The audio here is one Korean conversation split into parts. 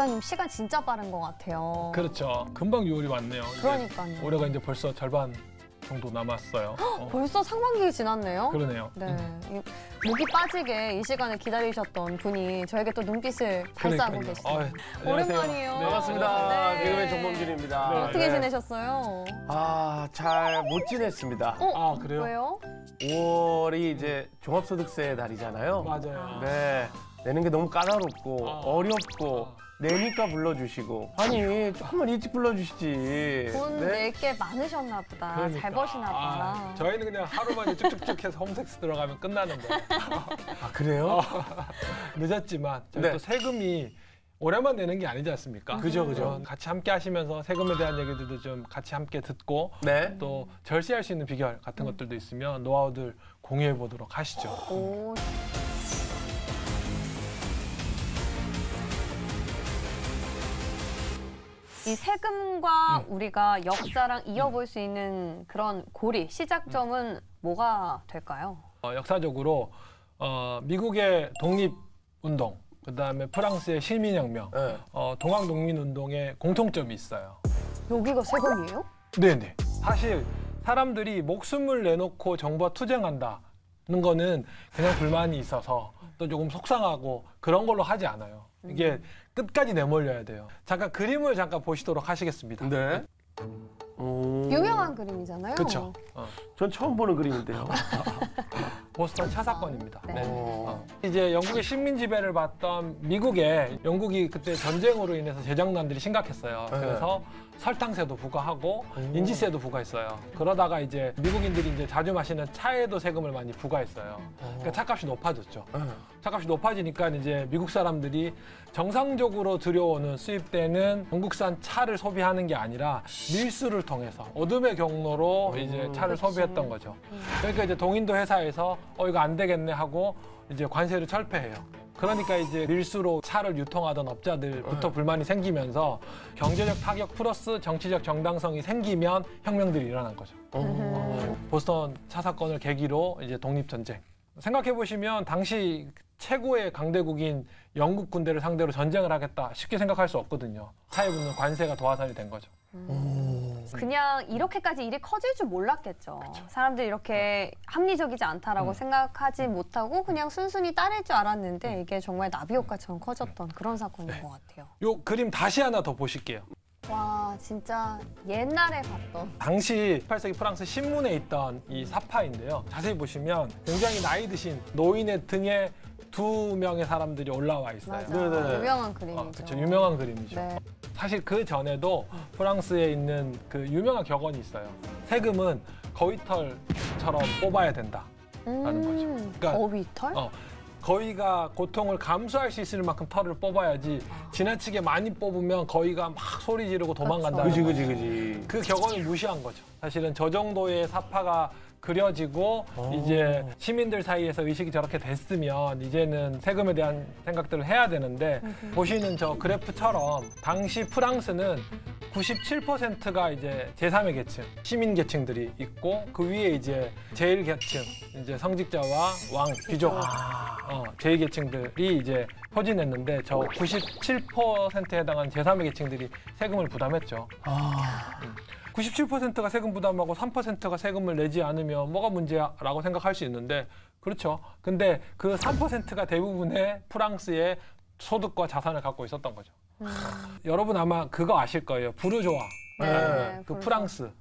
박사님 시간 진짜 빠른 것 같아요. 그렇죠. 금방 6월이 왔네요. 그러니까요. 올해가 이제 벌써 절반 정도 남았어요. 벌써 상반기 지났네요? 그러네요. 네. 목이 빠지게 이 시간을 기다리셨던 분이 저에게 또 눈빛을 발사하고 계시네요. 오랜만이에요. 네, 반갑습니다. 네. 개그맨 정범준입니다. 네. 어떻게 지내셨어요? 잘 못 지냈습니다. 아, 그래요? 왜요? 5월이 이제 종합소득세 달이잖아요. 맞아요. 네. 내는 게 너무 까다롭고 어렵고 내니까 불러주시고 아니 조금만 일찍 불러주시지. 돈 네? 낼 게 많으셨나 보다. 그러니까. 잘 버시나 보다. 저희는 그냥 하루만에 쭉쭉쭉 해서 홈택스 들어가면 끝나는데. 아 그래요? 늦었지만 저희 네. 또 세금이 올해만 내는 게 아니지 않습니까? 그죠, 그죠. 같이 함께 하시면서 세금에 대한 얘기들도 좀 같이 함께 듣고 네. 또 절세할 수 있는 비결 같은 것들도 있으면 노하우들 공유해 보도록 하시죠. 오. 이 세금과 우리가 역사랑 이어볼 수 있는 그런 고리, 시작점은 뭐가 될까요? 역사적으로 미국의 독립운동, 그다음에 프랑스의 시민혁명, 네. 동학농민운동의 공통점이 있어요. 여기가 세금이에요? 네네. 사실 사람들이 목숨을 내놓고 정부와 투쟁한다는 거는 그냥 불만이 있어서 또 조금 속상하고 그런 걸로 하지 않아요. 이게 끝까지 내몰려야 돼요. 잠깐 그림을 잠깐 보시도록 하시겠습니다. 네. 유명한 그림이잖아요. 그렇죠. 전 처음 보는 그림인데요. 보스턴 차 사건입니다. 네. 네. 이제 영국의 식민 지배를 받던 미국에 영국이 그때 전쟁으로 인해서 재정난들이 심각했어요. 네. 그래서 설탕세도 부과하고 인지세도 부과했어요. 그러다가 이제 미국인들이 이제 자주 마시는 차에도 세금을 많이 부과했어요. 그러니까 차값이 높아졌죠. 차값이 높아지니까 이제 미국 사람들이 정상적으로 들여오는 수입되는 영국산 차를 소비하는 게 아니라 밀수를 통해서 어둠의 경로로 이제 차를 소비했던 거죠. 그러니까 이제 동인도 회사에서 이거 안 되겠네 하고 이제 관세를 철폐해요. 그러니까 이제 밀수로 차를 유통하던 업자들부터 불만이 생기면서 경제적 타격 플러스 정치적 정당성이 생기면 혁명들이 일어난 거죠. 보스턴 차 사건을 계기로 이제 독립전쟁. 생각해 보시면 당시 최고의 강대국인 영국 군대를 상대로 전쟁을 하겠다 쉽게 생각할 수 없거든요. 차에 붙는 관세가 도화살이 된 거죠. 그냥 이렇게까지 일이 커질 줄 몰랐겠죠. 사람들이 이렇게 합리적이지 않다라고 생각하지 못하고 그냥 순순히 따를 줄 알았는데 이게 정말 나비 효과처럼 커졌던 그런 사건인 것 같아요. 요 그림 다시 하나 더 보실게요. 와, 진짜 옛날에 봤던. 당시 18세기 프랑스 신문에 있던 이 사파인데요. 자세히 보시면 굉장히 나이 드신 노인의 등에 두 명의 사람들이 올라와 있어요. 맞아. 네네. 유명한 그림이죠. 그렇죠. 유명한 그림이죠. 네. 사실 그 전에도 프랑스에 있는 그 유명한 격언이 있어요. 세금은 거위털처럼 뽑아야 된다라는 거죠. 그러니까 거위털? 거위가 고통을 감수할 수 있을 만큼 털을 뽑아야지 지나치게 많이 뽑으면 거위가 막 소리 지르고 도망간다는 그지 거죠. 그지 그지. 그 격언을 무시한 거죠. 사실은 저 정도의 사파가 그려지고 이제 시민들 사이에서 의식이 저렇게 됐으면 이제는 세금에 대한 생각들을 해야 되는데 보시는 저 그래프처럼 당시 프랑스는 97%가 이제 제3의 계층, 시민 계층들이 있고 그 위에 이제 제일 계층, 이제 성직자와 왕, 귀족, 제2 계층들이 이제 포진했는데 저 97%에 해당하는 제3의 계층들이 세금을 부담했죠. 97%가 세금 부담하고 3%가 세금을 내지 않으면 뭐가 문제야라고 생각할 수 있는데 그렇죠. 근데 그 3%가 대부분의 프랑스의 소득과 자산을 갖고 있었던 거죠. 여러분 아마 그거 아실 거예요. 부르조아. 그 프랑스의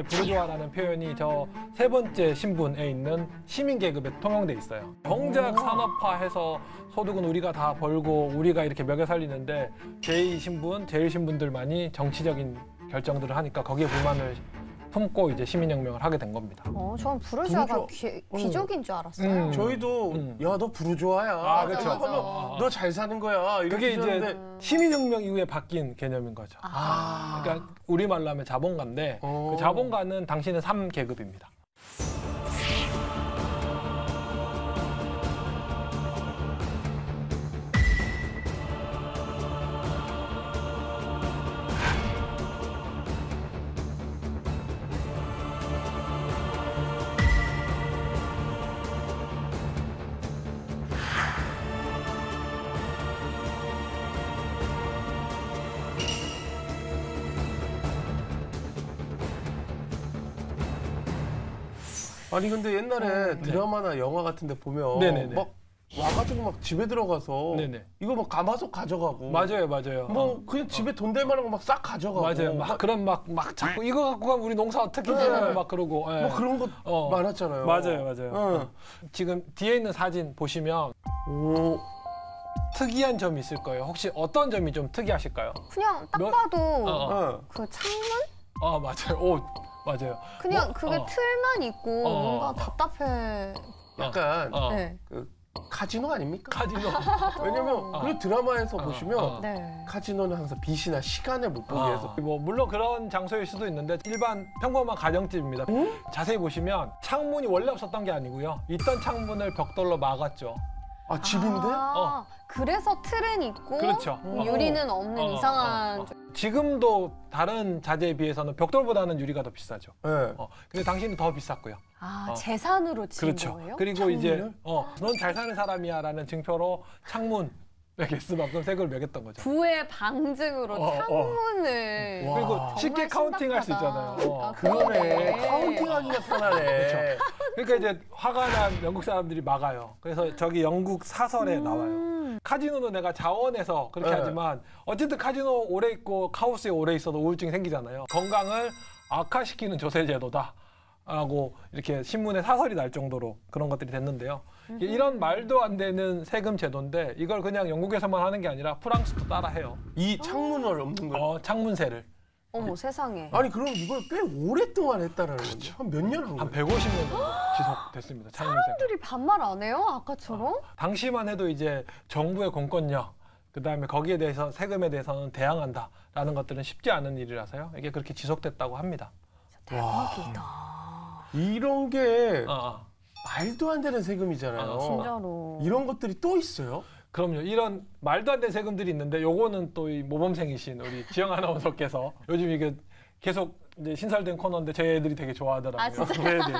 부르조아라는 표현이 저 세 번째 신분에 있는 시민 계급에 통용돼 있어요. 경제학 산업화해서 소득은 우리가 다 벌고 우리가 이렇게 먹여 살리는데 제2 신분, 제1 신분들만이 정치적인 결정들을 하니까 거기에 불만을 품고 이제 시민혁명을 하게 된 겁니다. 전 부르주아가 귀족인 줄 알았어요. 저희도 야 너 부르조아야. 그렇죠. 너 잘 사는 거야. 그게 이렇게 이제 이제 시민혁명 이후에 바뀐 개념인 거죠. 그러니까 우리말로 하면 자본가인데 그 자본가는 당시는 3계급입니다. 아니 근데 옛날에 드라마나 영화 같은 데 보면 네네네. 막 와가지고 막 집에 들어가서 네네. 이거 막 가마솥 가져가고 맞아요. 뭐 그냥 집에 돈 될 만한 거 막 싹 가져가고 맞아요. 막 그런 막 자꾸 이거 갖고 가면 우리 농사 어떻게 되냐고 막 그러고. 뭐 그런 거 많았잖아요. 맞아요. 지금 뒤에 있는 사진 보시면 오. 특이한 점이 있을 거예요. 혹시 어떤 점이 좀 특이하실까요? 그냥 딱 몇- 봐도 그 창문? 맞아요. 오, 맞아요. 그냥 뭐, 그게 틀만 있고 뭔가 답답해. 약간 네. 그 카지노 아닙니까? 카지노. 왜냐면 그 드라마에서 보시면 네. 카지노는 항상 빚이나 시간을 못 보게 해서 뭐 물론 그런 장소일 수도 있는데 일반 평범한 가정집입니다. 자세히 보시면 창문이 원래 없었던 게 아니고요. 있던 창문을 벽돌로 막았죠. 아 집인데? 그래서 틀은 있고 그렇죠. 유리는 없는 이상한 지금도 다른 자재에 비해서는 벽돌보다는 유리가 더 비싸죠. 네. 근데 당시는 더 비쌌고요. 재산으로 진 그렇죠. 거예요? 그리고 창문을? 이제 넌 잘 사는 사람이야라는 증표로 창문 개수만큼 세금을 매겼던 거죠. 부의 방증으로 창문을 그리고 정말 쉽게 카운팅할 수 심각하다. 있잖아요. 그러네. 카운팅하기가 편하네. 그러니까 이제 화가 난 영국 사람들이 막아요. 그래서 저기 영국 사설에 나와요. 카지노도 내가 자원해서 그렇게 하지만 어쨌든 카지노 오래 있고 카오스에 오래 있어도 우울증이 생기잖아요. 건강을 악화시키는 조세제도다. 라고 이렇게 신문에 사설이 날 정도로 그런 것들이 됐는데요. 이런 말도 안 되는 세금 제도인데 이걸 그냥 영국에서만 하는 게 아니라 프랑스도 따라해요. 이 창문을 없는 거예요. 창문세를. 어머 세상에. 아니 그럼 이걸 꽤 오랫동안 했다라는 거죠. 한 몇 년 한 한 거예요? 150년 정도 지속됐습니다. 창문세가. 사람들이 반말 안 해요? 아까처럼? 당시만 해도 이제 정부의 공권력, 그다음에 거기에 대해서 세금에 대해서는 대항한다라는 것들은 쉽지 않은 일이라서요. 이게 그렇게 지속됐다고 합니다. 대박이다. 이런 게 아. 말도 안 되는 세금이잖아요. 진짜로. 이런 것들이 또 있어요? 그럼요. 이런 말도 안 되는 세금들이 있는데 요거는 또 이 모범생이신 우리 지영 아나운서께서 요즘 이게 계속 이제 신설된 코너인데 저희들이 되게 좋아하더라고요. 아, 진짜요? 네네.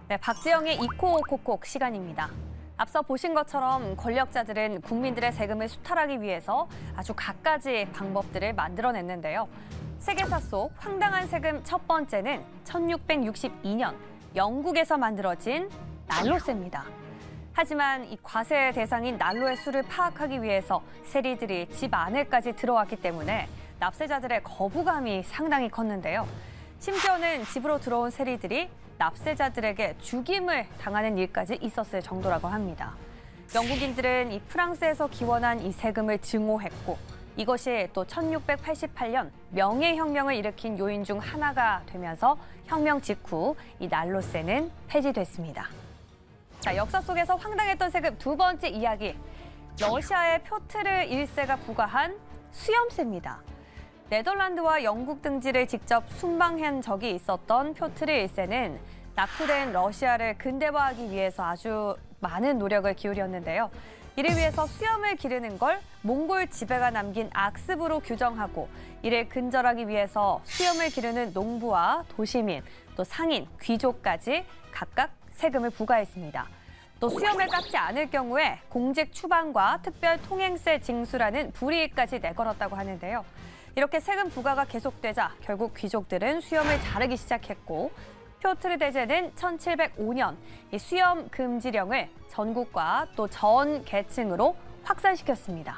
네, 박지영의 이코콕콕 시간입니다. 앞서 보신 것처럼 권력자들은 국민들의 세금을 수탈하기 위해서 아주 갖가지 방법들을 만들어냈는데요. 세계사 속 황당한 세금 첫 번째는 1662년 영국에서 만들어진 난로세입니다. 하지만 이 과세 대상인 난로의 수를 파악하기 위해서 세리들이 집 안에까지 들어왔기 때문에 납세자들의 거부감이 상당히 컸는데요. 심지어는 집으로 들어온 세리들이 납세자들에게 죽임을 당하는 일까지 있었을 정도라고 합니다. 영국인들은 이 프랑스에서 기원한 이 세금을 증오했고 이것이 또 1688년 명예혁명을 일으킨 요인 중 하나가 되면서 혁명 직후 이 난로세는 폐지됐습니다. 자, 역사 속에서 황당했던 세금 두 번째 이야기. 러시아의 표트르 1세가 부과한 수염세입니다. 네덜란드와 영국 등지를 직접 순방한 적이 있었던 표트르 1세는 낙후된 러시아를 근대화하기 위해서 아주 많은 노력을 기울였는데요. 이를 위해서 수염을 기르는 걸 몽골 지배가 남긴 악습으로 규정하고 이를 근절하기 위해서 수염을 기르는 농부와 도시민, 또 상인, 귀족까지 각각 세금을 부과했습니다. 또 수염을 깎지 않을 경우에 공직 추방과 특별 통행세 징수라는 불이익까지 내걸었다고 하는데요. 이렇게 세금 부과가 계속되자 결국 귀족들은 수염을 자르기 시작했고 표트르 대제는 1705년 이 수염 금지령을 전국과 또 전 계층으로 확산시켰습니다.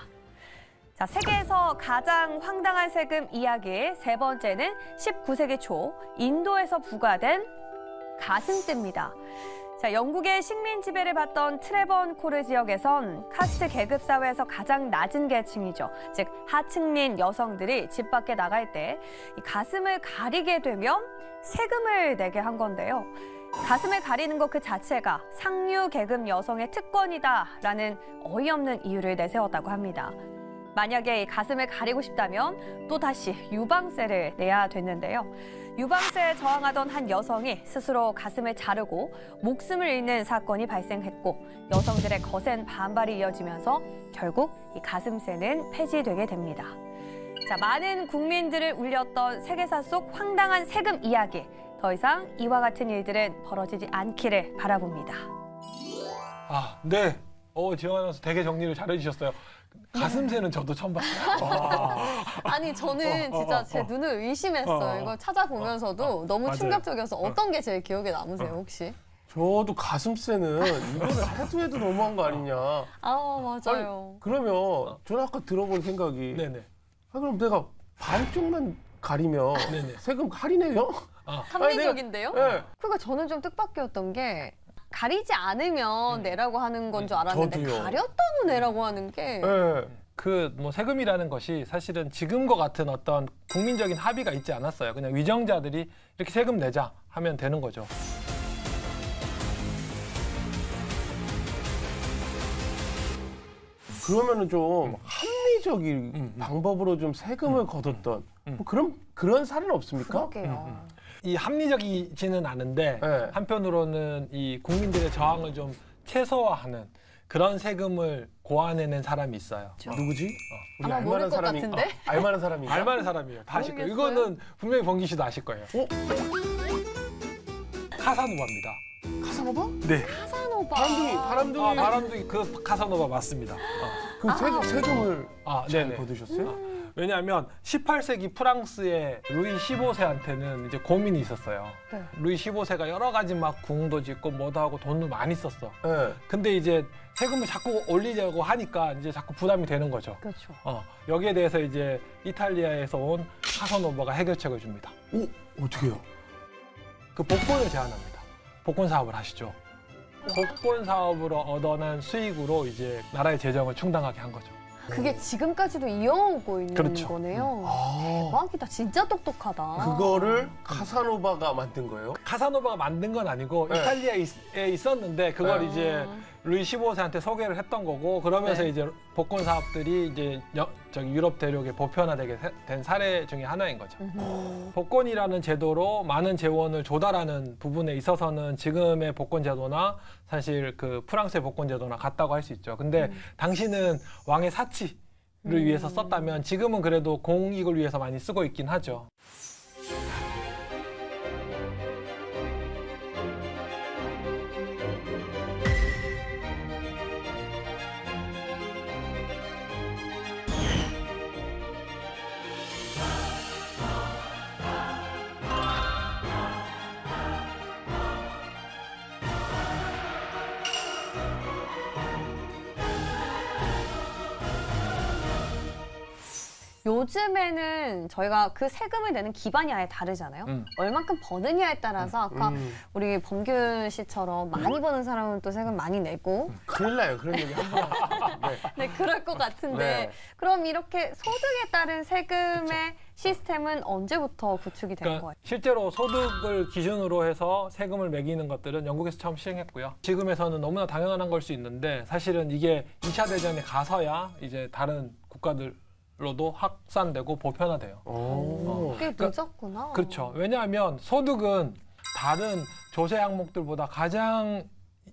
자, 세계에서 가장 황당한 세금 이야기 세 번째는 19세기 초 인도에서 부과된 가슴세입니다. 자, 영국의 식민 지배를 받던 트레번코르 지역에선 카스트 계급 사회에서 가장 낮은 계층이죠. 즉 하층민 여성들이 집 밖에 나갈 때 이 가슴을 가리게 되면 세금을 내게 한 건데요. 가슴을 가리는 것 그 자체가 상류 계급 여성의 특권이다라는 어이없는 이유를 내세웠다고 합니다. 만약에 이 가슴을 가리고 싶다면 또다시 유방세를 내야 됐는데요. 유방세에 저항하던 한 여성이 스스로 가슴을 자르고 목숨을 잃는 사건이 발생했고 여성들의 거센 반발이 이어지면서 결국 이 가슴세는 폐지되게 됩니다. 자, 많은 국민들을 울렸던 세계사 속 황당한 세금 이야기. 더 이상 이와 같은 일들은 벌어지지 않기를 바라봅니다. 네. 지영 아나운서 되게 정리를 잘해주셨어요. 가슴새는 저도 처음 봤어요. 아니 저는 진짜 제 눈을 의심했어요. 이걸 찾아보면서도 너무 맞아요. 충격적이어서 어떤 게 제일 기억에 남으세요 혹시? 저도 가슴새는 이거를 해도 너무한 거 아니냐. 아 맞아요. 그러면 저는 아까 들어본 생각이 네네. 그럼 내가 반쪽만 가리면 네네. 세금 할인해요? 합리적인데요? 네. 그러니까 저는 좀 뜻밖이었던 게 가리지 않으면 내라고 하는 건 줄 알았는데 저도요. 가렸다고 내라고 하는 게 네. 그 뭐 세금이라는 것이 사실은 지금과 같은 어떤 국민적인 합의가 있지 않았어요. 그냥 위정자들이 이렇게 세금 내자 하면 되는 거죠. 그러면은 좀 합리적인 방법으로 좀 세금을 거뒀던 뭐 그런 사례는 없습니까? 그러게요. 이 합리적이지는 않은데 네. 한편으로는 이 국민들의 저항을 좀 최소화하는 그런 세금을 고안해낸 사람이 있어요. 누구지? 우리 아마 모를 것 같은데? 알만한 사람인가? 알만한 사람이에요. 다 아실 거예요. 모르겠어요. 이거는 분명히 범기 씨도 아실 거예요. 카사노바입니다. 카사노바? 네. 카사노바. 바람둥이. 바람둥이 그 카사노바 맞습니다. 그 세금을 잘 네네. 거두셨어요? 왜냐하면 18세기 프랑스의 루이 15세한테는 이제 고민이 있었어요. 네. 루이 15세가 여러 가지 막 궁도 짓고 뭐도 하고 돈을 많이 썼어. 네. 근데 이제 세금을 자꾸 올리려고 하니까 이제 자꾸 부담이 되는 거죠. 그렇죠. 여기에 대해서 이제 이탈리아에서 온 카사노바가 해결책을 줍니다. 오, 어떻게요? 그 복권을 제안합니다. 복권 사업을 하시죠. 복권 사업으로 얻어난 수익으로 이제 나라의 재정을 충당하게 한 거죠. 그게 지금까지도 이어오고 있는 그렇죠. 거네요. 아, 대박이다. 진짜 똑똑하다. 그거를 카사노바가 만든 거예요? 카사노바가 만든 건 아니고 네. 이탈리아에 있었는데 그걸 아. 이제 루이 15세한테 소개를 했던 거고 그러면서 네. 이제 복권 사업들이 이제 저기 유럽 대륙에 보편화되게 된 사례 중에 하나인 거죠. 복권이라는 제도로 많은 재원을 조달하는 부분에 있어서는 지금의 복권 제도나 사실 그 프랑스의 복권 제도나 같다고 할 수 있죠. 근데 당시는 왕의 사치를 위해서 썼다면 지금은 그래도 공익을 위해서 많이 쓰고 있긴 하죠. 요즘에는 저희가 그 세금을 내는 기반이 아예 다르잖아요. 얼만큼 버느냐에 따라서 아까 우리 범균 씨처럼 많이 버는 사람은 또 세금 많이 내고 큰일 나요. 그런 얘기 하면. 네, 그럴 것 같은데 네. 그럼 이렇게 소득에 따른 세금의 시스템은 언제부터 구축이 된 그러니까 거예요? 실제로 소득을 기준으로 해서 세금을 매기는 것들은 영국에서 처음 시행했고요. 지금에서는 너무나 당연한 걸 수 있는데 사실은 이게 2차 대전에 가서야 이제 다른 국가들로도 확산되고 보편화돼요. 오. 꽤 늦었구나. 그렇죠. 왜냐하면 소득은 다른 조세 항목들보다 가장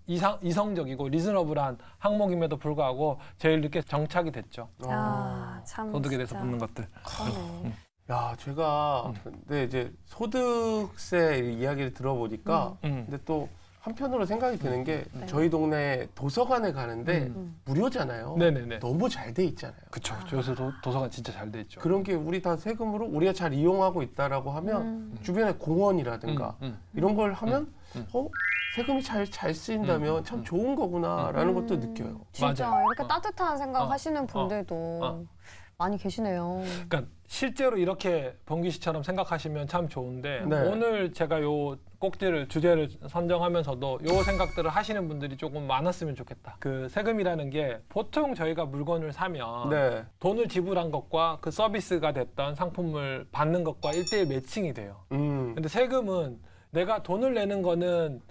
이성적이고 리즈너블한 항목임에도 불구하고 제일 늦게 정착이 됐죠. 아, 참 소득에 대해서 진짜 묻는 것들. 그러네. 야, 제가 근데 이제 소득세 이야기를 들어보니까 근데 또 한편으로 생각이 드는 게 저희 동네 도서관에 가는데 무료잖아요. 네네네. 너무 잘 돼 있잖아요. 그렇죠. 요새 도서관 진짜 잘 돼 있죠. 그런 게 우리 다 세금으로 우리가 잘 이용하고 있다라고 하면 주변에 공원이라든가 이런 걸 하면 세금이 잘 쓰인다면 참 좋은 거구나라는 것도 느껴요. 진짜 맞아요. 이렇게 따뜻한 생각 하시는 분들도 어. 많이 계시네요. 그러니까 실제로 이렇게 범기 씨처럼 생각하시면 참 좋은데 네. 오늘 제가 요 주제를 선정하면서도 요 생각들을 하시는 분들이 조금 많았으면 좋겠다. 그 세금이라는 게 보통 저희가 물건을 사면 네. 돈을 지불한 것과 그 서비스가 됐던 상품을 받는 것과 1:1 매칭이 돼요. 근데 세금은 내가 돈을 내는 거는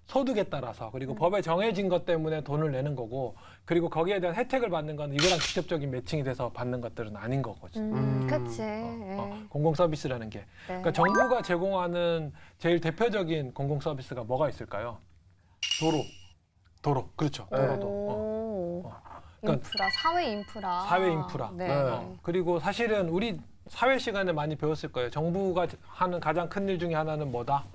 소득에 따라서 그리고 법에 정해진 것 때문에 돈을 내는 거고 그리고 거기에 대한 혜택을 받는 건 이거랑 직접적인 매칭이 돼서 받는 것들은 아닌 거거든요. 그치. 공공 서비스라는 게. 네. 그러니까 정부가 제공하는 제일 대표적인 공공 서비스가 뭐가 있을까요? 도로. 그렇죠. 네. 도로도. 오. 그러니까 인프라, 사회 인프라. 사회 인프라. 네. 그리고 사실은 우리 사회 시간에 많이 배웠을 거예요. 정부가 하는 가장 큰 일 중에 하나는 뭐다?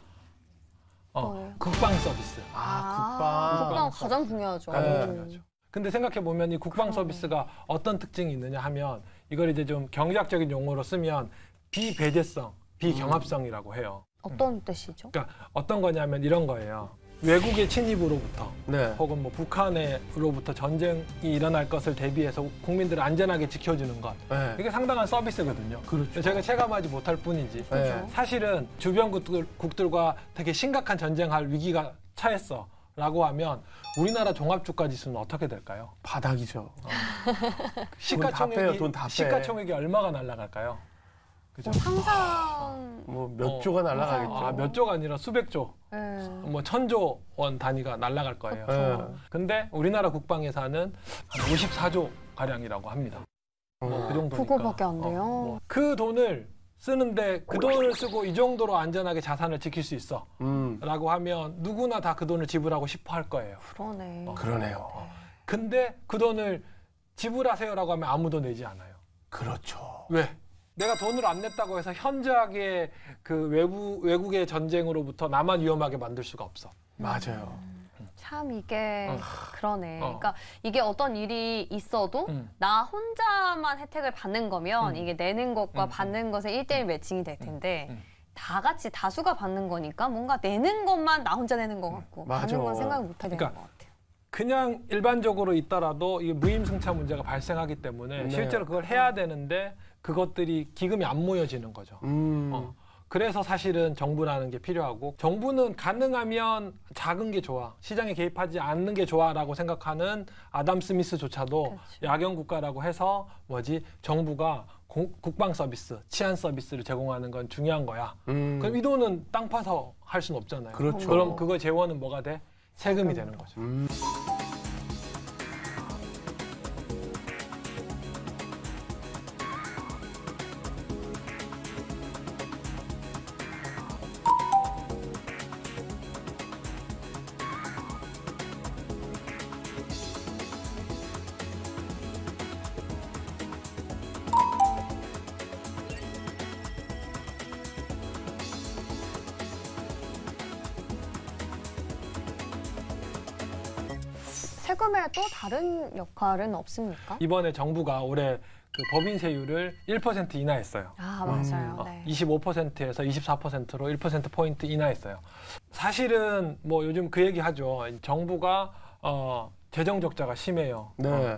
뭐예요? 국방 서비스. 국방. 국방 가장 중요하죠. 가장 네. 중요하죠. 근데 생각해 보면 이 국방 서비스가 어떤 특징이 있느냐 하면 이걸 이제 좀 경제학적인 용어로 쓰면 비배제성, 비경합성이라고 해요. 어떤 뜻이죠? 그러니까 어떤 거냐면 이런 거예요. 외국의 침입으로부터 네. 혹은 뭐 북한으로부터 전쟁이 일어날 것을 대비해서 국민들을 안전하게 지켜주는 것. 네. 이게 상당한 서비스거든요. 그렇죠. 저희가 체감하지 못할 뿐이지. 네. 사실은 주변 국들과 되게 심각한 전쟁할 위기가 처했어. 라고 하면 우리나라 종합주가지수는 어떻게 될까요? 바닥이죠. 시가총액이 돈 다 빼. 시가총액이 얼마가 날아갈까요? 그죠? 상상. 뭐 몇 조가 날아가겠죠. 아, 몇 조가 아니라 수백 조, 네. 뭐 1000조 원 단위가 날아갈 거예요. 네. 근데 우리나라 국방 예산은 한 54조 가량이라고 합니다. 뭐 그 정도니까. 그거밖에 안 돼요. 그 돈을 쓰는데 그 돈을 쓰고 이 정도로 안전하게 자산을 지킬 수 있어. 라고 하면 누구나 다 그 돈을 지불하고 싶어 할 거예요. 그러네. 그러네요. 근데 그 돈을 지불하세요라고 하면 아무도 내지 않아요. 그렇죠. 왜? 내가 돈을 안 냈다고 해서 현저하게 그 외국의 전쟁으로부터 나만 위험하게 만들 수가 없어. 맞아요. 참 이게 그러네. 그러니까 이게 어떤 일이 있어도 음. 나 혼자만 혜택을 받는 거면 이게 내는 것과 받는 것의 1대1 매칭이 될 텐데 다 같이 다수가 받는 거니까 뭔가 내는 것만 나 혼자 내는 것 같고 맞아. 받는 건 생각을 못 하게 되는 그러니까 것 같아요. 그냥 일반적으로 있더라도 이게 무임승차 문제가 발생하기 때문에 네. 실제로 그걸 해야 되는데 그것들이 기금이 안 모여지는 거죠. 그래서 사실은 정부라는 게 필요하고 정부는 가능하면 작은 게 좋아. 시장에 개입하지 않는 게 좋아라고 생각하는 아담 스미스조차도 그렇죠. 야경 국가라고 해서 정부가 국방 서비스, 치안 서비스를 제공하는 건 중요한 거야. 그럼 이 돈은 땅 파서 할 수는 없잖아요. 그렇죠. 그럼 그거 재원은 뭐가 돼? 세금이 되는 거죠. 세금의 또 다른 역할은 없습니까? 이번에 정부가 올해 그 법인세율을 1% 인하했어요. 아 맞아요. 네. 25%에서 24%로 1%포인트 인하했어요. 사실은 뭐 요즘 그 얘기 하죠. 정부가 재정 적자가 심해요. 네.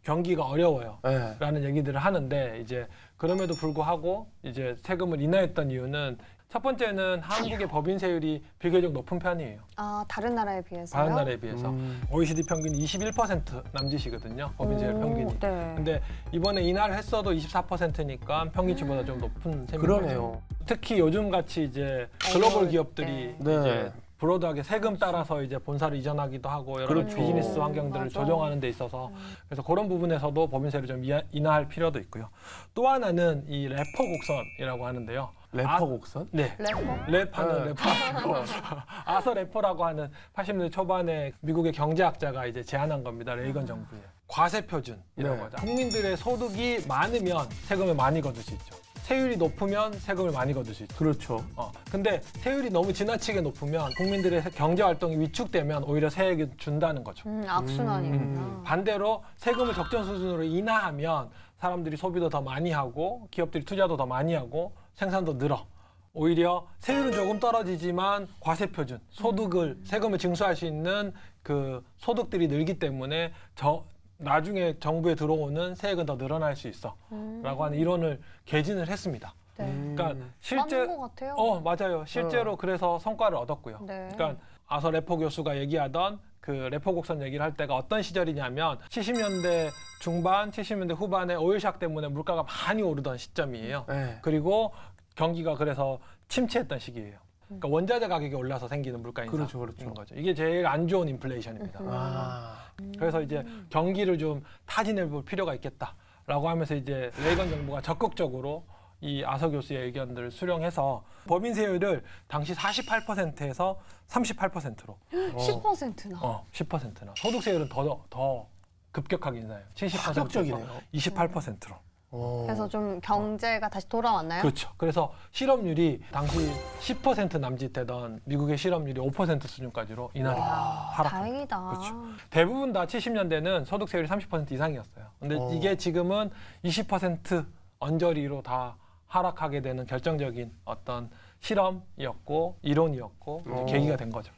경기가 어려워요. 네. 라는 얘기들을 하는데 이제 그럼에도 불구하고 이제 세금을 인하했던 이유는 첫 번째는 한국의 법인세율이 비교적 높은 편이에요. 아 다른 나라에 비해서요? 다른 나라에 비해서. OECD 평균이 21% 남짓이거든요. 법인세율 평균이. 네. 근데 이번에 인하를 했어도 24%니까 평균치보다 좀 높은 셈이죠. 그러네요. 특히 요즘 같이 이제 글로벌 기업들이 네. 이제 브로드하게 세금 따라서 이제 본사를 이전하기도 하고 여러 가지 그렇죠. 비즈니스 환경들을 맞아. 조정하는 데 있어서 그래서 그런 부분에서도 법인세를 좀 인하할 필요도 있고요. 또 하나는 이 래퍼 곡선이라고 하는데요. 래퍼 곡선? 네. 래퍼? 랩하는 네. 래퍼고 아서 래퍼라고 하는 80년대 초반에 미국의 경제학자가 이제 제안한 겁니다. 레이건 정부에. 과세 표준이라고 네. 하죠. 국민들의 소득이 많으면 세금을 많이 거둘 수 있죠. 세율이 높으면 세금을 많이 거둘 수 있죠. 그렇죠. 근데 세율이 너무 지나치게 높으면 국민들의 경제 활동이 위축되면 오히려 세액을 준다는 거죠. 악순환이구나. 반대로 세금을 적정 수준으로 인하하면 사람들이 소비도 더 많이 하고 기업들이 투자도 더 많이 하고 생산도 늘어. 오히려 세율은 조금 떨어지지만 과세 표준, 세금을 징수할 수 있는 그 소득들이 늘기 때문에 나중에 정부에 들어오는 세액은 더 늘어날 수 있어. 라고 하는 이론을 개진을 했습니다. 네. 그러니까 맞는 것 같아요. 맞아요. 실제로 그래서 성과를 얻었고요. 네. 그러니까 아서 래퍼 교수가 얘기하던 그 래퍼 곡선 얘기를 할 때가 어떤 시절이냐면 70년대 중반, 70년대 후반에 오일샥 때문에 물가가 많이 오르던 시점이에요. 네. 그리고 경기가 그래서 침체했던 시기예요. 그러니까 원자재 가격이 올라서 생기는 물가 인상인 그렇죠. 거죠. 이게 제일 안 좋은 인플레이션입니다. 그래서 이제 경기를 좀 타진해 볼 필요가 있겠다라고 하면서 이제 레이건 정부가 적극적으로 이 아서 교수의 의견들을 수령해서 법인세율을 당시 48%에서 38%로 10%나. 10%나 소득세율은 더 급격하게 인하해요. 70%에서 파격적이네요. 28%로. 그래서 좀 경제가 다시 돌아왔나요? 그렇죠. 그래서 실업률이 당시 10% 남짓되던 미국의 실업률이 5% 수준까지로 이날이 하락합니다. 다행이다. 그렇죠. 대부분 다 70년대는 소득세율이 30% 이상이었어요. 근데 이게 지금은 20% 언저리로 다 하락하게 되는 결정적인 어떤 실험이었고 이론이었고 이제 계기가 된 거죠.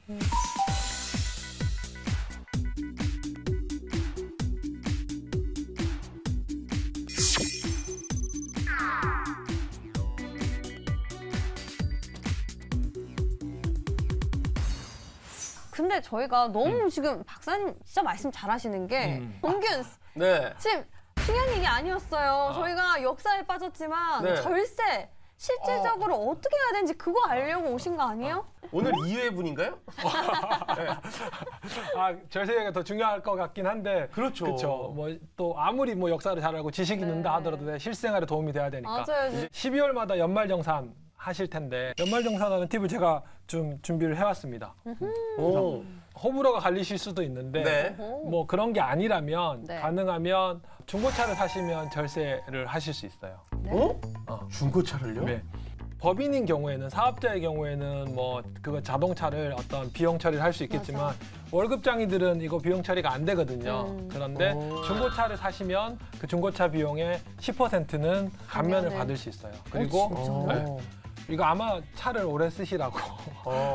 근데 저희가 너무 지금 박사님 진짜 말씀 잘하시는 게 정균 네. 지금 중요한 얘기 아니었어요. 저희가 역사에 빠졌지만 네. 절세 실질적으로 어떻게 해야 되는지 그거 알려고 오신 거 아니에요? 오늘 2회 분인가요? 절세가 더 중요할 것 같긴 한데 그렇죠. 그렇죠. 뭐 또 아무리 뭐 역사를 잘 알고 지식이 있는다 하더라도 내 실생활에 도움이 돼야 되니까. 맞아요. 이제 12월마다 연말정산 하실 텐데 연말정산하는 팁을 제가 좀 준비를 해왔습니다. 오. 호불호가 갈리실 수도 있는데 네. 뭐 그런 게 아니라면 네. 가능하면 중고차를 사시면 절세를 하실 수 있어요. 중고차를요? 네. 법인인 경우에는 사업자의 경우에는 뭐 그거 자동차를 어떤 비용 처리를 할 수 있겠지만 월급장이들은 이거 비용 처리가 안 되거든요. 그런데 중고차를 사시면 그 중고차 비용의 10%는 감면을 받을 수 있어요. 그리고 네. 이거 아마 차를 오래 쓰시라고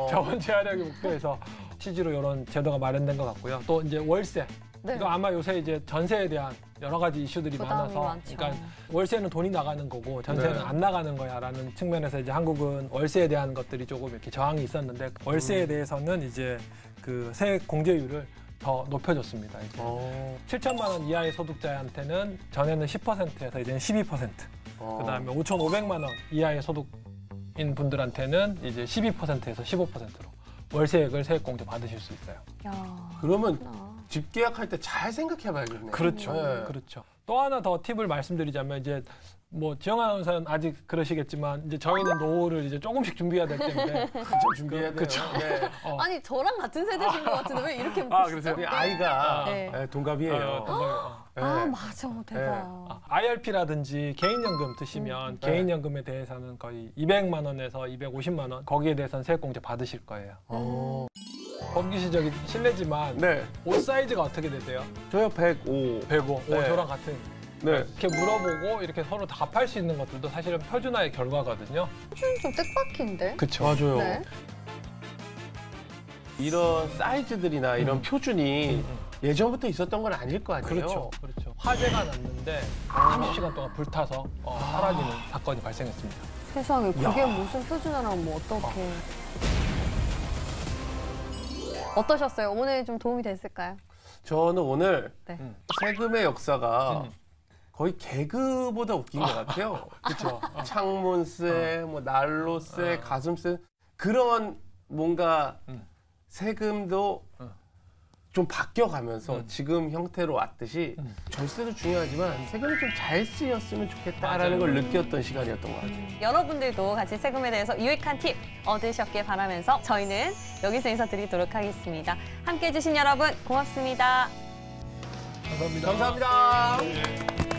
자원 제한력의 목표에서 취지로 이런 제도가 마련된 것 같고요. 또 이제 월세. 네. 이거 아마 요새 이제 전세에 대한 여러 가지 이슈들이 부담이 많아서, 많죠. 그러니까 월세는 돈이 나가는 거고 전세는 안 나가는 거야라는 측면에서 이제 한국은 월세에 대한 것들이 조금 이렇게 저항이 있었는데 월세에 대해서는 이제 그 세액 공제율을 더 높여줬습니다. 이제 7천만 원 이하의 소득자한테는 전에는 10%에서 이제는 12%. 그다음에 5,500만 원 이하의 소득인 분들한테는 이제 12%에서 15%로 월세액을 세액 공제 받으실 수 있어요. 야, 그러면 그렇구나. 집 계약할 때 잘 생각해봐야겠네요. 그렇죠. 네. 그렇죠. 또 하나 더 팁을 말씀드리자면 이제 뭐 지영 아나운서는 아직 그러시겠지만 이제 저희는 노후를 이제 조금씩 준비해야 될 때인데 좀 준비해야 돼요. 그쵸. 네. 아니 저랑 같은 세대신 것 같은데 왜 이렇게 그러세요? 우리 아이가 네. 동갑이에요. 네. 아 맞아 대박. IRP라든지 개인연금 드시면 개인연금에 대해서는 거의 200만 원에서 250만 원 거기에 대해서는 세액공제 받으실 거예요. 법규시적인 실례지만 네. 옷 사이즈가 어떻게 되세요? 저요 105. 105. 네. 저랑 같은. 네. 이렇게 물어보고 이렇게 서로 답할 수 있는 것들도 사실은 표준화의 결과거든요. 좀 뜻밖인데. 그렇죠. 맞아요. 네. 이런 사이즈들이나 이런 표준이 예전부터 있었던 건 아닐 거 아니에요? 그렇죠. 그렇죠. 화재가 났는데 30시간 동안 불타서 사라지는 사건이 발생했습니다. 세상에 그게 무슨 표준화라면 뭐 어떻게. 어떠셨어요? 오늘 좀 도움이 됐을까요? 저는 오늘 네. 세금의 역사가 거의 개그보다 웃긴 것 같아요. 그렇죠. 창문세, 뭐 난로세, 가슴세 그런 뭔가 세금도 좀 바뀌어가면서 지금 형태로 왔듯이 절세도 중요하지만 세금이 좀 잘 쓰였으면 좋겠다라는 걸 느꼈던 시간이었던 것 같아요. 여러분들도 같이 세금에 대해서 유익한 팁 얻으셨길 바라면서 저희는 여기서 인사드리도록 하겠습니다. 함께해 주신 여러분 고맙습니다. 감사합니다. 감사합니다.